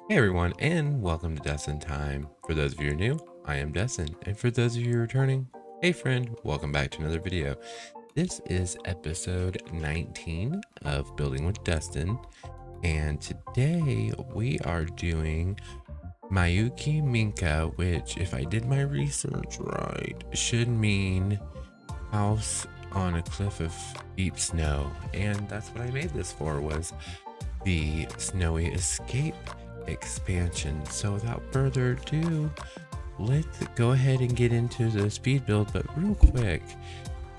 Hey everyone, and welcome to Dustin Time. For those of you who are new, I am Dustin, and for those of you returning, hey friend, welcome back to another video. This is episode 19 of Building with Dustin, and today we are doing Mayuki Minka, which, if I did my research right, should mean house on a cliff of deep snow, and that's what I made this for, was the Snowy Escape expansion. So without further ado, let's go ahead and get into the speed build. But real quick,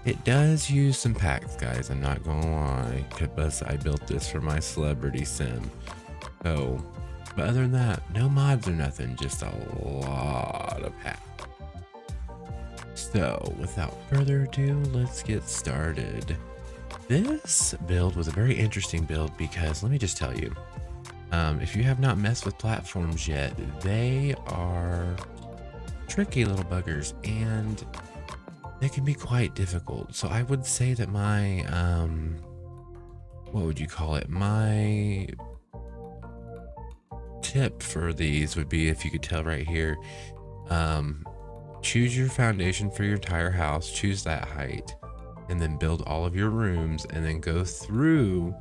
it does use some packs, guys, I'm not gonna lie, because I built this for my celebrity sim. So, but other than that, no mods or nothing, just a lot of packs. So without further ado, let's get started. This build was a very interesting build because let me just tell you, if you have not messed with platforms yet, they are tricky little buggers and they can be quite difficult. So I would say that my, what would you call it? My tip for these would be, if you could tell right here, choose your foundation for your entire house, choose that height, and then build all of your rooms, and then go through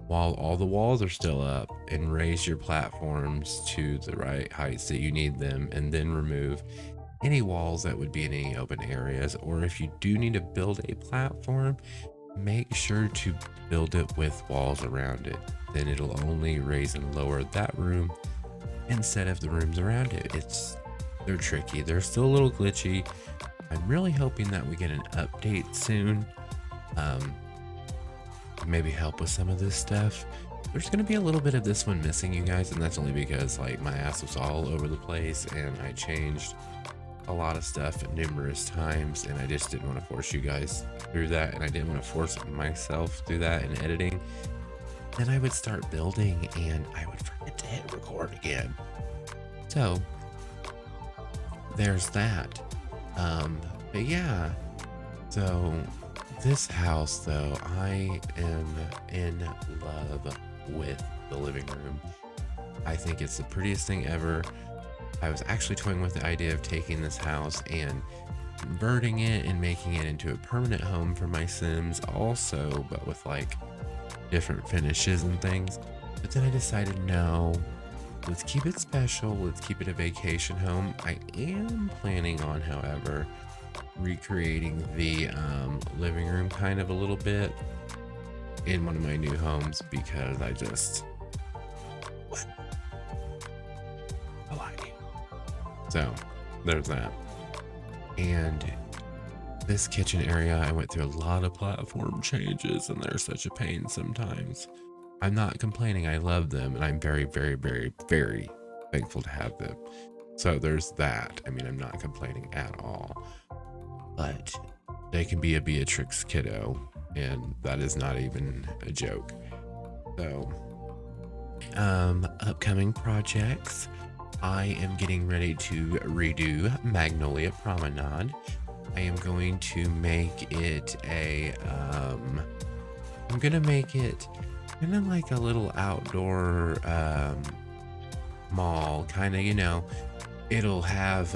while all the walls are still up and raise your platforms to the right heights that you need them, and then remove any walls that would be in any open areas. Or if you do need to build a platform, make sure to build it with walls around it. Then it'll only raise and lower that room instead of the rooms around it. They're tricky, they're still a little glitchy. I'm really hoping that we get an update soon, maybe help with some of this stuff. There's going to be a little bit of this one missing, you guys, and that's only because like my ass was all over the place and I changed a lot of stuff numerous times, and I just didn't want to force you guys through that, and I didn't want to force myself through that in editing. Then I would start building and I would forget to hit record again. So there's that. But yeah, so this house, though, I am in love with the living room. I think it's the prettiest thing ever. I was actually toying with the idea of taking this house and converting it and making it into a permanent home for my Sims also, but with like different finishes and things. But then I decided, no, let's keep it special. Let's keep it a vacation home. I am planning on, however, recreating the living room kind of a little bit in one of my new homes, because I like it. So there's that. And this kitchen area, I went through a lot of platform changes and they're such a pain sometimes. I'm not complaining, I love them, and I'm very, very, very, very thankful to have them. So there's that. I mean, I'm not complaining at all. But they can be a Beatrix kiddo, and that is not even a joke. So, upcoming projects. I am getting ready to redo Magnolia Promenade. I am going to make it I'm gonna make it kind of like a little outdoor mall, kind of, you know. It'll have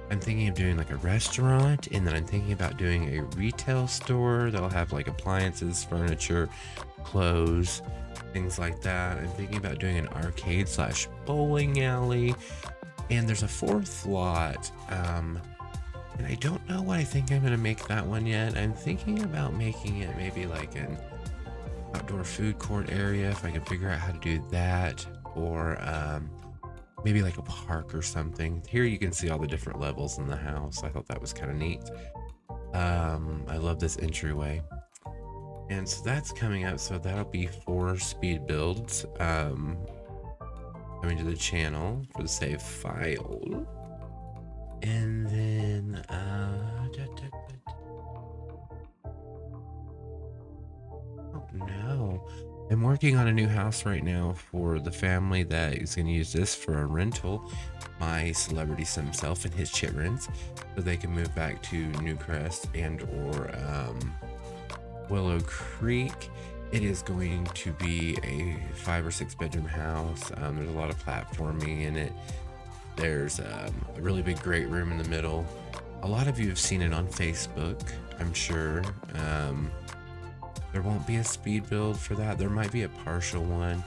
I'm thinking of doing like a restaurant, and then I'm thinking about doing a retail store that'll have like appliances, furniture, clothes, things like that. I'm thinking about doing an arcade slash bowling alley, and there's a fourth lot, and I don't know what I think I'm gonna make that one yet. I'm thinking about making it maybe like an outdoor food court area, if I can figure out how to do that, or maybe like a park or something. Here you can see all the different levels in the house. I thought that was kind of neat. I love this entryway. And so that's coming up. So that'll be 4 speed builds coming to the channel for the save file. And then oh no. I'm working on a new house right now for the family that is going to use this for a rental. My celebrity himself and his childrens, so they can move back to Newcrest and or Willow Creek. It is going to be a 5 or 6 bedroom house. There's a lot of platforming in it. There's a really big great room in the middle. A lot of you have seen it on Facebook, I'm sure. There won't be a speed build for that. There might be a partial one.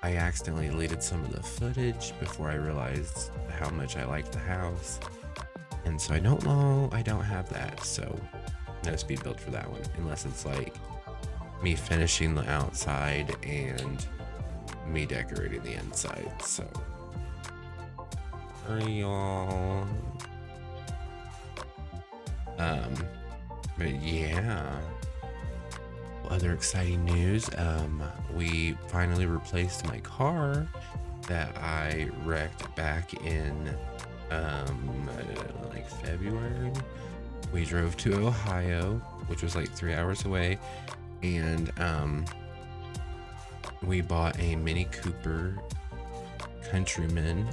I accidentally deleted some of the footage before I realized how much I liked the house. And so I don't know, I don't have that. So no speed build for that one, unless it's like me finishing the outside and me decorating the inside. So hurry y'all. But yeah, other exciting news, we finally replaced my car that I wrecked back in like February. We drove to Ohio, which was like 3 hours away, and we bought a Mini Cooper Countryman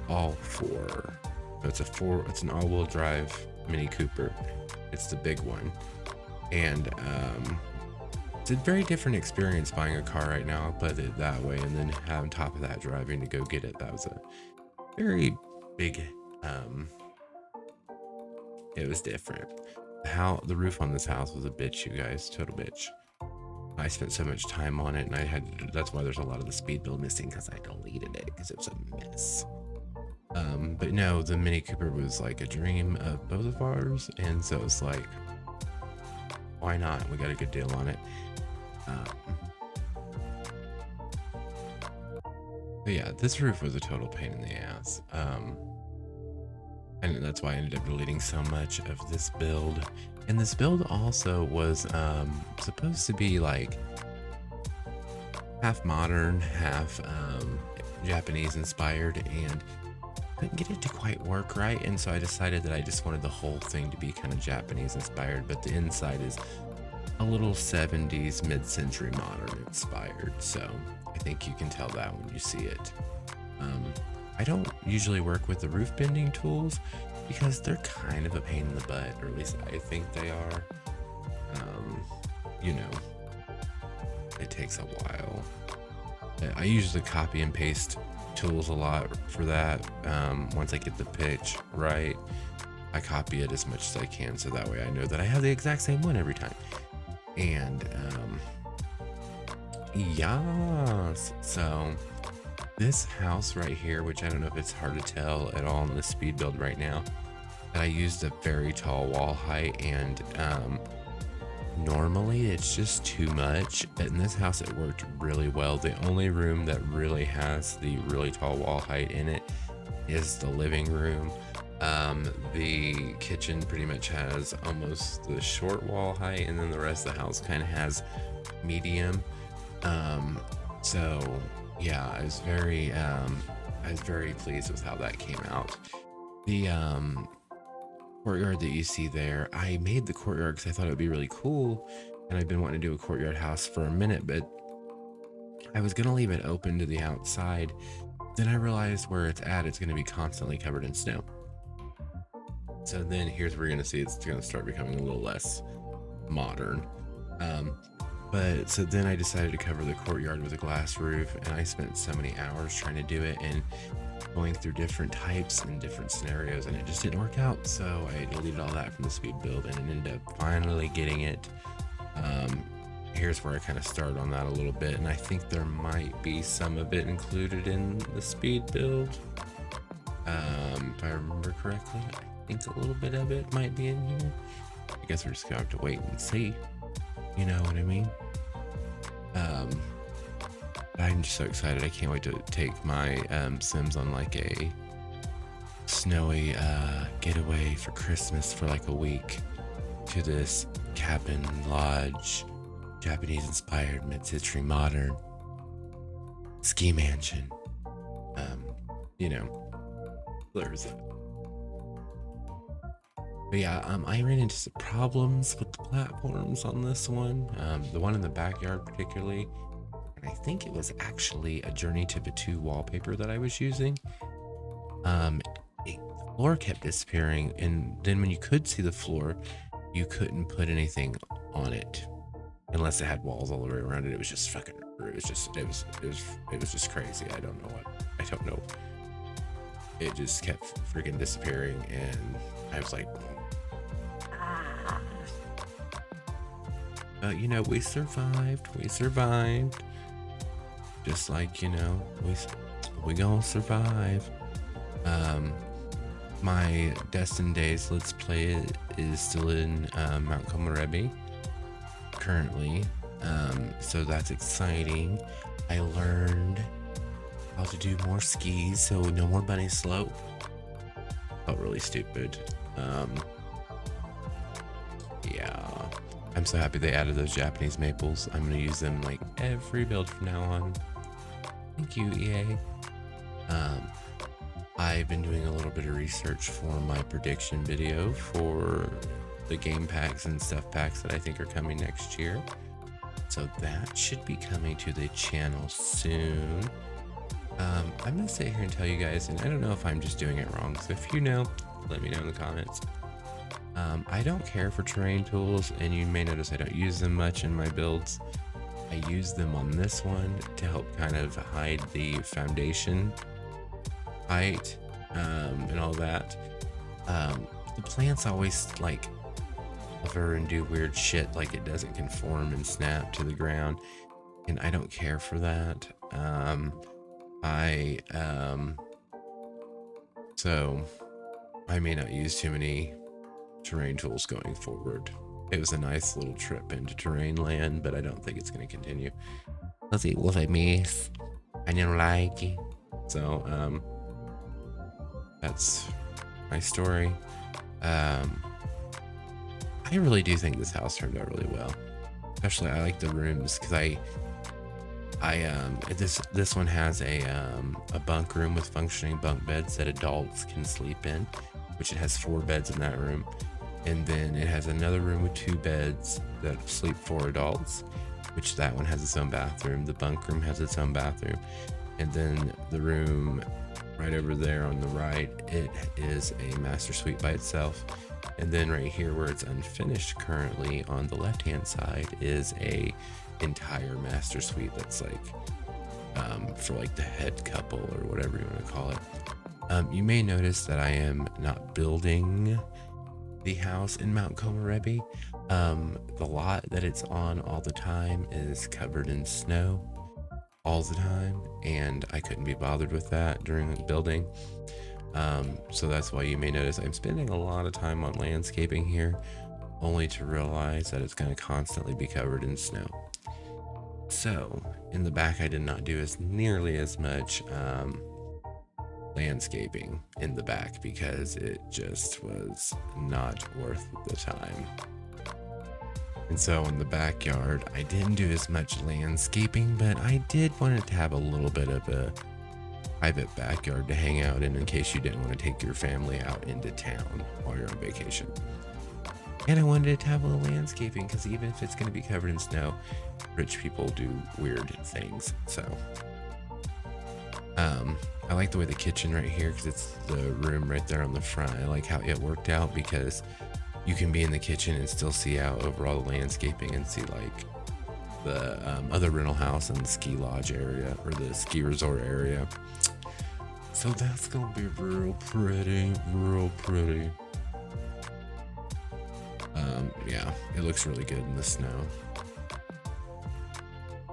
all four. So it's an all-wheel drive Mini Cooper. It's the big one. And it's a very different experience buying a car right now. I'll put it that way. And then on top of that, driving to go get it, that was a very big, it was different. The roof on this house was a bitch, you guys, total bitch. I spent so much time on it, and that's why there's a lot of the speed build missing, because I deleted it because it was a mess. But no, the Mini Cooper was like a dream of both of ours, and so it's like, why not? We got a good deal on it. But yeah, this roof was a total pain in the ass. And that's why I ended up deleting so much of this build. And this build also was supposed to be like half modern, half Japanese inspired, and couldn't get it to quite work right. And so I decided that I just wanted the whole thing to be kind of Japanese inspired, but the inside is a little 70s mid-century modern inspired. So I think you can tell that when you see it. I don't usually work with the roof bending tools because they're kind of a pain in the butt, or at least I think they are. You know, it takes a while. I usually copy and paste tools a lot for that. Once I get the pitch right, I copy it as much as I can, so that way I know that I have the exact same one every time. And yes, so this house right here, which I don't know if it's hard to tell at all in the speed build right now, that I used a very tall wall height, and normally it's just too much, but in this house it worked really well. The only room that really has the really tall wall height in it is the living room. The kitchen pretty much has almost the short wall height, and then the rest of the house kind of has medium. So yeah, I was very pleased with how that came out. The courtyard that you see there, I made the courtyard because I thought it would be really cool, and I've been wanting to do a courtyard house for a minute, but I was gonna leave it open to the outside. Then I realized where it's at, it's gonna be constantly covered in snow. So then here's where you're gonna see it's gonna start becoming a little less modern. But so then I decided to cover the courtyard with a glass roof, and I spent so many hours trying to do it and going through different types and different scenarios, and it just didn't work out. So I deleted all that from the speed build and ended up finally getting it. Here's where I kind of started on that a little bit, and I think there might be some of it included in the speed build. If I remember correctly, I think a little bit of it might be in here. I guess we're just gonna have to wait and see. You know what I mean? I'm just so excited. I can't wait to take my Sims on like a snowy getaway for Christmas for like a week to this cabin lodge, Japanese inspired mid-century modern ski mansion. You know, there's it. But yeah, I ran into some problems with the platforms on this one. The one in the backyard particularly, and I think it was actually a Journey to Batu wallpaper that I was using. The floor kept disappearing, and then when you could see the floor, you couldn't put anything on it. unless it had walls all the way around it. It was just fucking, it was just crazy. I don't know. It just kept freaking disappearing, and I was like, but you know, we survived. Just like, you know, we gonna survive. My Destin Days Let's Play is still in Mount Komorebi currently, so that's exciting. I learned how to do more skis, so no more bunny slope. Felt really stupid. Yeah, I'm so happy they added those Japanese maples. I'm gonna use them like every build from now on. Thank you, EA. I've been doing a little bit of research for my prediction video for the game packs and stuff packs that I think are coming next year. So that should be coming to the channel soon. I'm gonna sit here and tell you guys, and I don't know if I'm just doing it wrong, so if you know, let me know in the comments. I don't care for terrain tools, and you may notice I don't use them much in my builds. I use them on this one to help kind of hide the foundation height, and all that. The plants always like hover and do weird shit, like it doesn't conform and snap to the ground, and I don't care for that. So I may not use too many terrain tools going forward. It was a nice little trip into terrain land, but I don't think it's going to continue. Let's see what I miss. I don't like it. So that's my story. I really do think this house turned out really well. Especially I like the rooms, because this one has a bunk room with functioning bunk beds that adults can sleep in, which it has 4 beds in that room. And then it has another room with 2 beds that sleep 4 adults, which that one has its own bathroom. The bunk room has its own bathroom. And then the room right over there on the right, it is a master suite by itself. And then right here where it's unfinished currently on the left hand side is a entire master suite that's like for like the head couple or whatever you want to call it. You may notice that I am not building the house in Mount Komorebi. The lot that it's on all the time is covered in snow all the time, and I couldn't be bothered with that during the building. So that's why you may notice I'm spending a lot of time on landscaping here, only to realize that it's going to constantly be covered in snow. So in the back, I did not do nearly as much landscaping in the back because it just was not worth the time. And so in the backyard, I didn't do as much landscaping, but I did want it to have a little bit of a private backyard to hang out in case you didn't want to take your family out into town while you're on vacation. And I wanted it to have a little landscaping because even if it's going to be covered in snow, rich people do weird things. So I like the way the kitchen right here, because it's the room right there on the front. I like how it worked out because you can be in the kitchen and still see out over all the landscaping and see like the other rental house and the ski lodge area or the ski resort area. So that's gonna be real pretty. Yeah, it looks really good in the snow.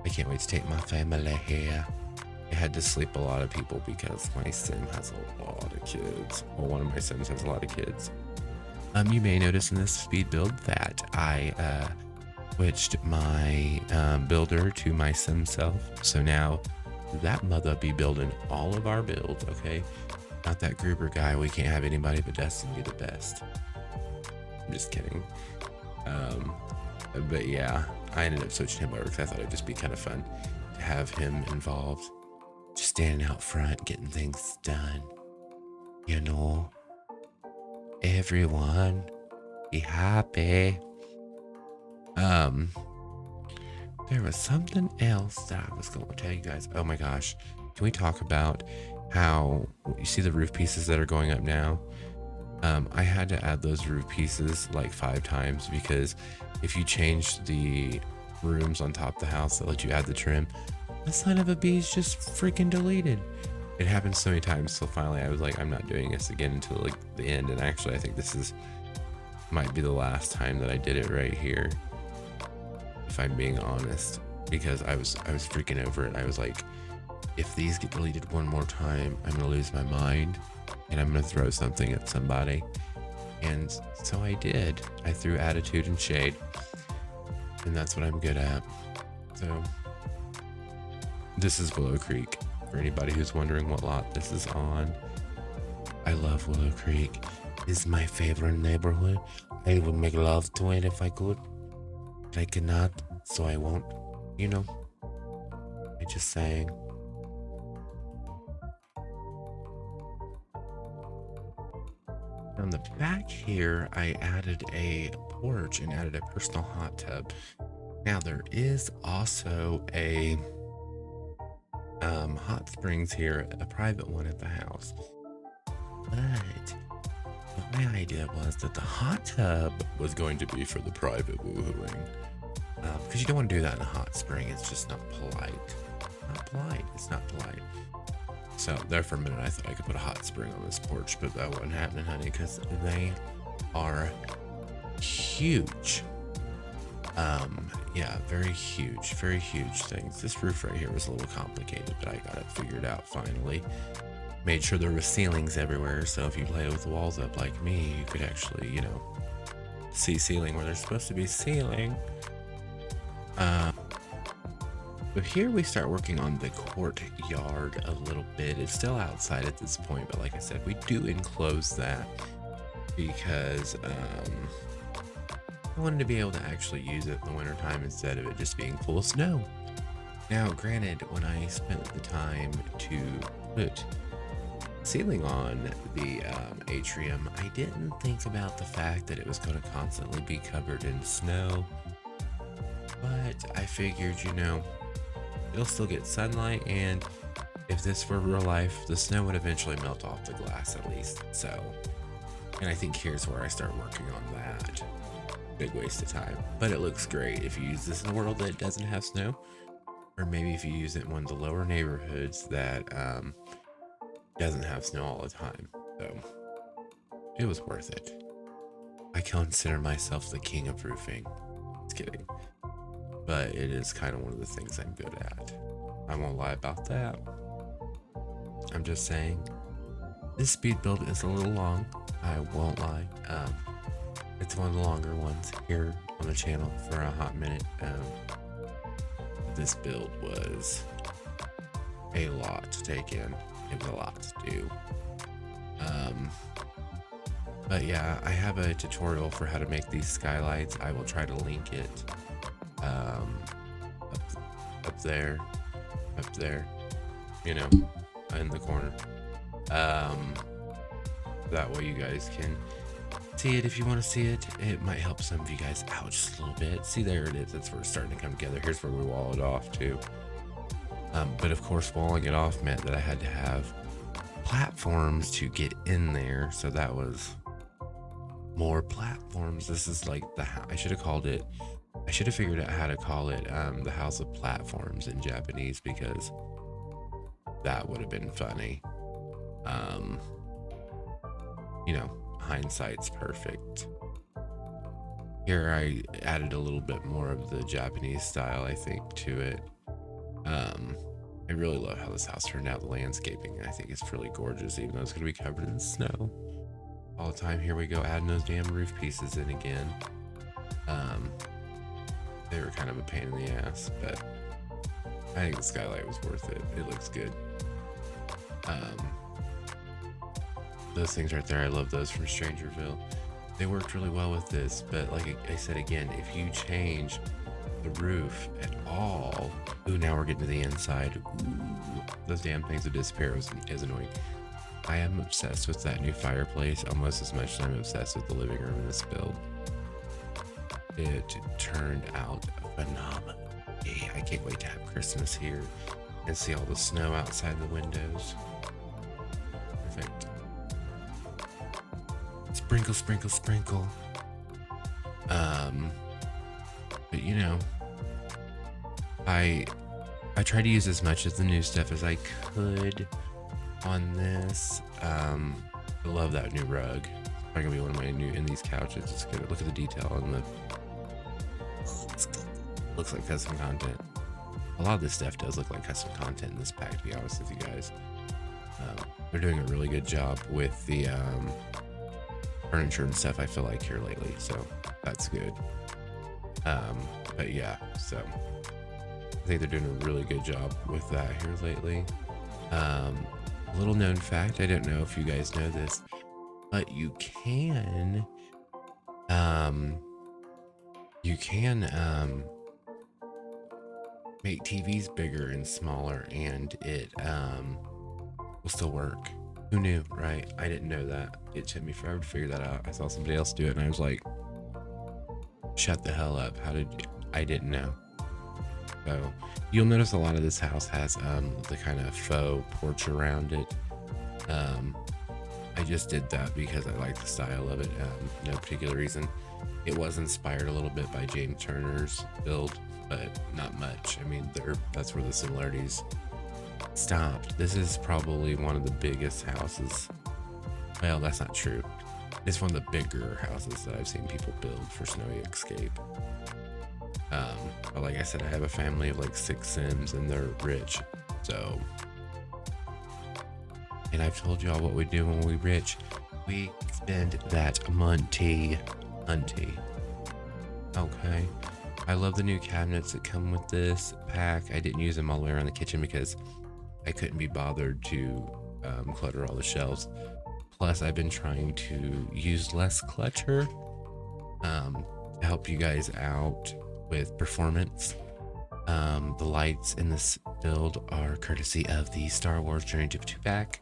I can't wait to take my family here. I had to sleep a lot of people because my sim has a lot of kids. Well, one of my sims has a lot of kids. You may notice in this speed build that I switched my builder to my sim self. So now that mother be building all of our builds, okay? Not that Gruber guy. We can't have anybody but Dustin be the best. I'm just kidding. But yeah, I ended up switching him over because I thought it'd just be kind of fun to have him involved. Just standing out front, getting things done. You know, everyone be happy. There was something else that I was going to tell you guys. Oh my gosh. Can we talk about how you see the roof pieces that are going up now? I had to add those roof pieces like 5 times because if you change the rooms on top of the house that let you add the trim. The son of a bee's just freaking deleted. It happened so many times till finally I was like, I'm not doing this again until like the end. And actually, I think this might be the last time that I did it right here, if I'm being honest, because I was freaking over it. I was like, if these get deleted one more time, I'm gonna lose my mind and I'm gonna throw something at somebody. And so I did. I threw attitude and shade, and that's what I'm good at. So this is Willow Creek, for anybody who's wondering what lot this is on. I love Willow Creek. It's my favorite neighborhood. I would make love to it if I could, but I cannot, so I won't, you know. I just saying. On the back here, I added a porch and added a personal hot tub. Now there is also a hot springs here, a private one at the house. But my idea was that the hot tub was going to be for the private woohooing. Because you don't want to do that in a hot spring. It's just not polite. Not polite. It's not polite. So there for a minute, I thought I could put a hot spring on this porch, but that wasn't happening, honey, because they are huge. Yeah, very huge things. This roof right here was a little complicated, but I got it figured out finally. Made sure there were ceilings everywhere, so if you play with the walls up like me, you could actually, you know, see ceiling where there's supposed to be ceiling. But here we start working on the courtyard a little bit. It's still outside at this point, but like I said, we do enclose that because I wanted to be able to actually use it in the wintertime instead of it just being full of snow. Now, granted, when I spent the time to put ceiling on the atrium, I didn't think about the fact that it was going to constantly be covered in snow. But I figured, you know, it'll still get sunlight, and if this were real life, the snow would eventually melt off the glass at least. So, and I think here's where I start working on that. Big waste of time, but it looks great if you use this in a world that doesn't have snow, or maybe if you use it in one of the lower neighborhoods that doesn't have snow all the time. So it was worth it. I consider myself the king of roofing. Just kidding. But it is kind of one of the things I'm good at. I won't lie about that. I'm just saying, this speed build is a little long. I won't lie. It's one of the longer ones here on the channel for a hot minute. This build was a lot to take in. It was a lot to do. But yeah, I have a tutorial for how to make these skylights. I will try to link it up there, you know, in the corner. That way you guys can see it if you want to see it. It might help some of you guys out just a little bit. See, there it is. That's where it's starting to come together. Here's where we wall it off too. But of course, walling it off meant that I had to have platforms to get in there. So that was more platforms. This is like I should have called it. I should have figured out how to call it the House of Platforms in Japanese, because that would have been funny. You know, hindsight's perfect. Here I added a little bit more of the Japanese style, I think, to it. I really love how this house turned out. The landscaping, I think, is really gorgeous, even though it's going to be covered in snow all the time. Here we go, adding those damn roof pieces in again. They were kind of a pain in the ass, but I think the skylight was worth it. It looks good. Those things right there, I love those from Strangerville. They worked really well with this, but like I said again, if you change the roof at all, ooh, now we're getting to the inside. Ooh, those damn things would disappear. Is annoying. I am obsessed with that new fireplace almost as much as I'm obsessed with the living room in this build. It turned out phenomenal. Yeah, I can't wait to have Christmas here and see all the snow outside the windows. Perfect. Sprinkle, sprinkle, sprinkle. But you know, I tried to use as much of the new stuff as I could on this. I love that new rug. It's probably gonna be one of my new in these couches. It's good. Look at the detail on the. Looks like custom content. A lot of this stuff does look like custom content in this pack, to be honest with you guys. They're doing a really good job with the furniture and stuff, I feel like, here lately, so that's good. But yeah, so I think they're doing a really good job with that here lately. Little known fact, I don't know if you guys know this, but you can make TVs bigger and smaller, and it will still work. Who knew, right? I didn't know that. It took me forever to figure that out. I saw somebody else do it and I was like, shut the hell up. How did you? I didn't know. So you'll notice a lot of this house has the kind of faux porch around it. I just did that because I like the style of it. No particular reason. It was inspired a little bit by James Turner's build, but not much. I mean, that's where the similarities stopped. This is probably one of the biggest houses. Well, that's not true. It's one of the bigger houses that I've seen people build for Snowy Escape. But like I said, I have a family of like 6 Sims and they're rich. So, and I've told y'all what we do when we rich. We spend that money. Okay. I love the new cabinets that come with this pack. I didn't use them all the way around the kitchen because I couldn't be bothered to clutter all the shelves. Plus, I've been trying to use less clutter to help you guys out with performance. The lights in this build are courtesy of the Star Wars Journey to 2 pack.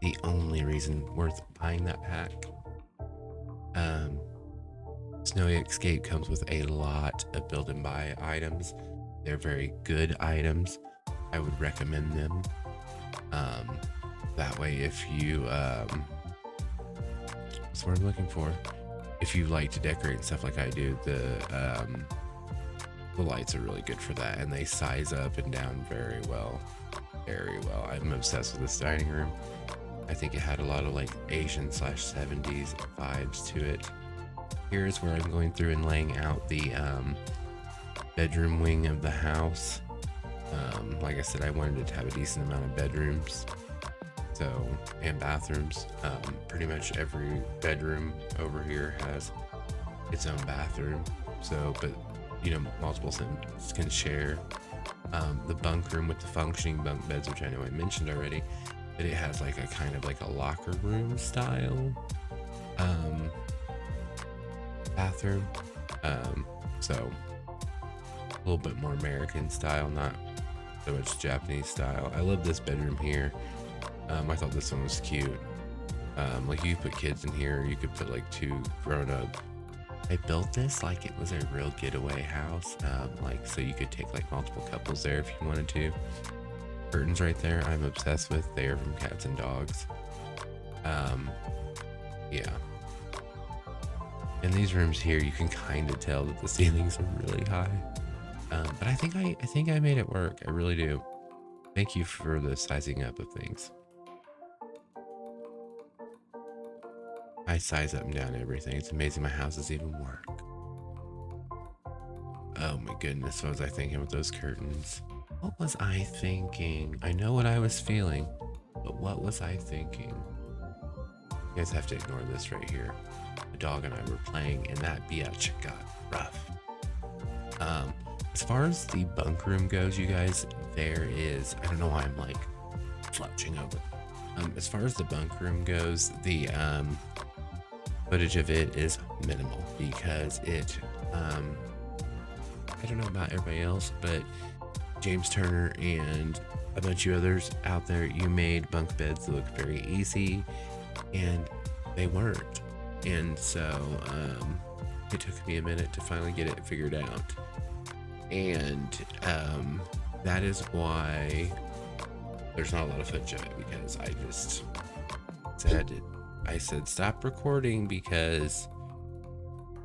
The only reason worth buying that pack. Snowy Escape comes with a lot of build and buy items. They're very good items. I would recommend them. That way, if you that's what I'm looking for. If you like to decorate and stuff like I do, the lights are really good for that, and they size up and down very well. Very well. I'm obsessed with this dining room. I think it had a lot of like Asian/70s vibes to it. Here's where I'm going through and laying out the bedroom wing of the house. Like I said, I wanted it to have a decent amount of bedrooms, and bathrooms. Pretty much every bedroom over here has its own bathroom. So, but you know, multiple Sims can share. The bunk room with the functioning bunk beds, which I know I mentioned already, but it has like a kind of like a locker room style bathroom. So a little bit more American style, not so much Japanese style. I love this bedroom here. I thought this one was cute. Like you could put kids in here, you could put like 2 grown-up. I built this like it was a real getaway house, like so you could take like multiple couples there if you wanted to. Curtains right there, I'm obsessed with. They are from Cats and Dogs. Yeah. In these rooms here, you can kind of tell that the ceilings are really high. But I think I made it work. I really do. Thank you for the sizing up of things. I size up and down everything. It's amazing my houses even work. Oh my goodness, what was I thinking with those curtains? What was I thinking? I know what I was feeling, but what was I thinking? You guys have to ignore this right here. The dog and I were playing and that biatch got rough. As far as the bunk room goes, you guys, there is, I don't know why I'm like slouching over. As far as the bunk room goes, the footage of it is minimal because it, I don't know about everybody else, but James Turner and a bunch of others out there, you made bunk beds that look very easy, and they weren't. And so it took me a minute to finally get it figured out. And that is why there's not a lot of footage of it, because I just said stop recording because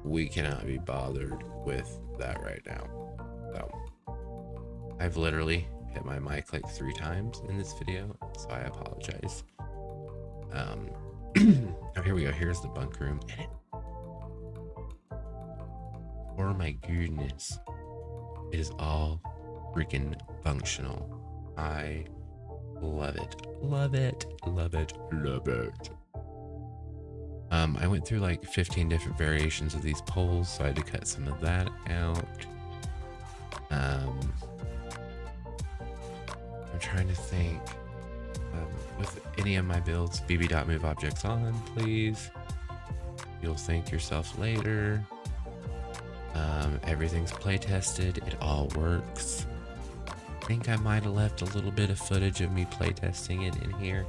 we cannot be bothered with that right now. So I've literally hit my mic like 3 times in this video, so I apologize. Oh, here we go. Here's the bunk room. Oh my goodness. It is all freaking functional. I love it. Love it. Love it. Love it. I went through like 15 different variations of these poles, so I had to cut some of that out. I'm trying to think. With any of my builds, bb.move objects on, please. You'll thank yourself later. Everything's play tested. It all works. I think I might have left a little bit of footage of me play testing it in here,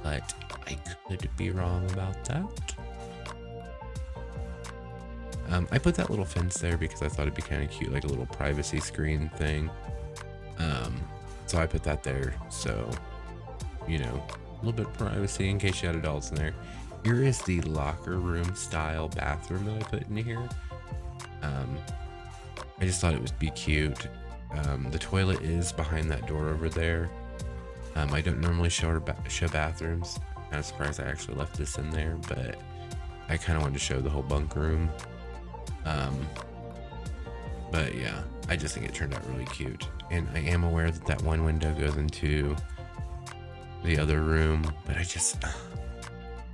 but I could be wrong about that. I put that little fence there because I thought it'd be kind of cute, like a little privacy screen thing. So I put that there, so, you know, a little bit of privacy in case you had adults in there. Here is the locker room style bathroom that I put in here. I just thought it would be cute. The toilet is behind that door over there. I don't normally show bathrooms. I'm kind of surprised I actually left this in there, but I kind of wanted to show the whole bunk room. But yeah, I just think it turned out really cute. And I am aware that that one window goes into the other room, but I just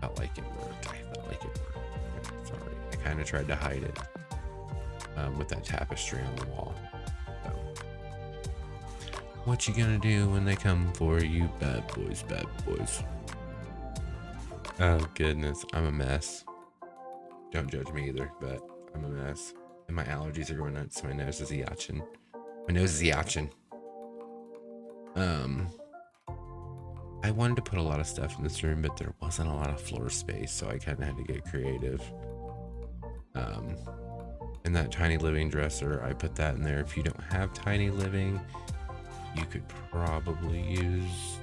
felt like it worked. I felt like it worked. Sorry, I kind of tried to hide it with that tapestry on the wall. So, what you gonna do when they come for you, bad boys, bad boys? Oh goodness, I'm a mess. Don't judge me either, but I'm a mess. And my allergies are going nuts, so my nose is yatching. My nose is yatching. I wanted to put a lot of stuff in this room, but there wasn't a lot of floor space, so I kind of had to get creative. And that tiny living dresser, I put that in there. If you don't have tiny living, you could probably use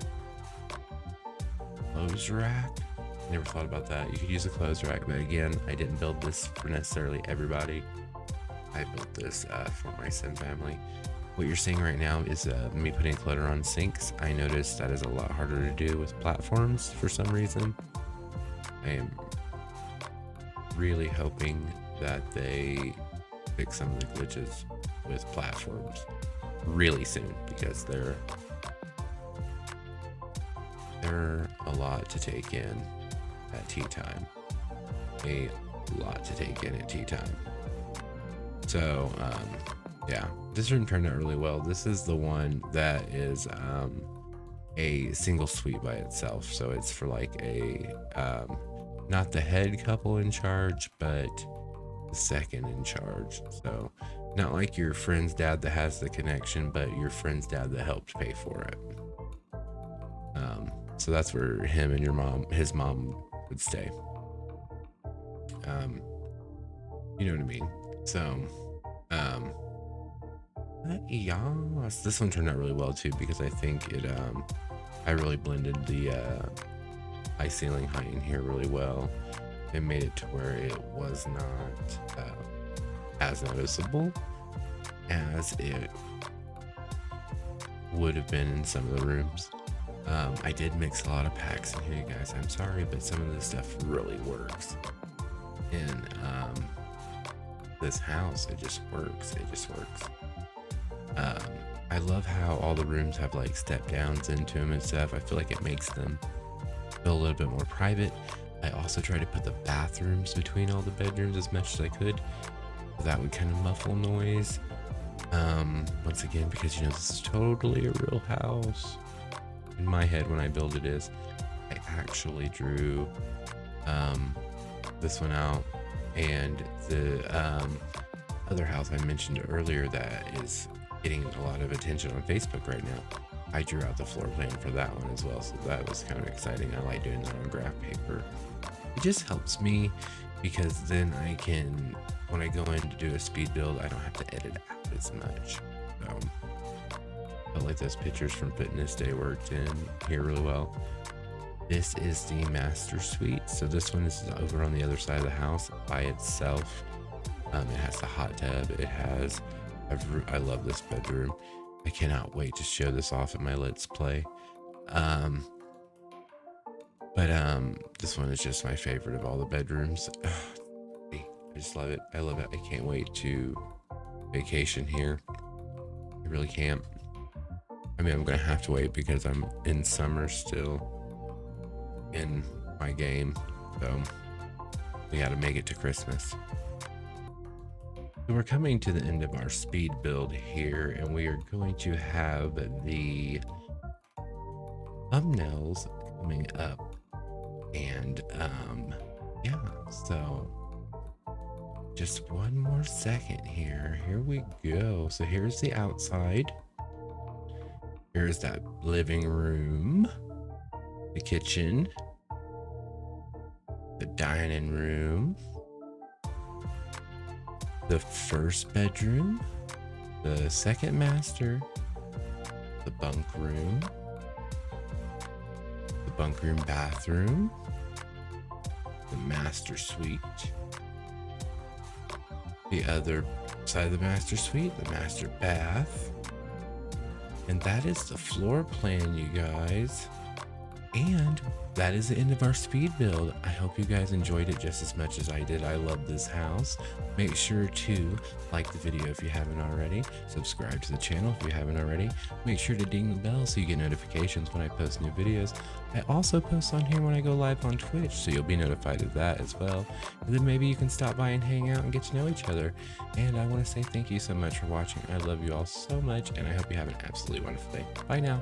clothes rack. Never thought about that. You could use a clothes rack, but again, I didn't build this for necessarily everybody. I built this for my son family. What you're seeing right now is me putting clutter on sinks. I noticed that is a lot harder to do with platforms for some reason. I am really hoping that they fix some of the glitches with platforms really soon, because they're a lot to take in at tea time. A lot to take in at tea time. So yeah, this room turned out really well. This is the one that is a single suite by itself, so it's for like a not the head couple in charge, but the second in charge. So not like your friend's dad that has the connection, but your friend's dad that helped pay for it. So that's where him and his mom would stay. You know what I mean? So yes, this one turned out really well too, because I think it I really blended the high ceiling height in here really well. It made it to where it was not as noticeable as it would have been in some of the rooms. I did mix a lot of packs in here, guys. I'm sorry, but some of this stuff really works. In this house, it just works. It just works. I love how all the rooms have like step downs into them and stuff. I feel like it makes them feel a little bit more private. I also try to put the bathrooms between all the bedrooms as much as I could, so that would kind of muffle noise. Once again, because you know, this is totally a real house. In my head, when I build it is, I actually drew this one out, and the other house I mentioned earlier that is getting a lot of attention on Facebook right now, I drew out the floor plan for that one as well, so that was kind of exciting. I like doing that on graph paper. It just helps me, because then I can, when I go in to do a speed build, I don't have to edit out as much. So I felt like those pictures from Fitness Day worked in here really well. This is the master suite. So this one is over on the other side of the house by itself. It has a hot tub. It has, I love this bedroom. I cannot wait to show this off in my Let's Play. Um, but this one is just my favorite of all the bedrooms. I just love it. I love it. I can't wait to vacation here. I really can't. I mean, I'm gonna have to wait because I'm in summer still in my game, so we gotta make it to Christmas. So we're coming to the end of our speed build here, and we are going to have the thumbnails coming up. And yeah, so just one more second here. Here we go. So here's the outside. Here's that living room, the kitchen, the dining room, the first bedroom, the second master, the bunk room bathroom, the master suite, the other side of the master suite, the master bath. And that is the floor plan, you guys. And that is the end of our speed build. I hope you guys enjoyed it just as much as I did. I love this house. Make sure to like the video if you haven't already. Subscribe to the channel if you haven't already. Make sure to ding the bell so you get notifications when I post new videos. I also post on here when I go live on Twitch, so you'll be notified of that as well. And then maybe you can stop by and hang out and get to know each other. And I want to say thank you so much for watching. I love you all so much, and I hope you have an absolutely wonderful day. Bye now.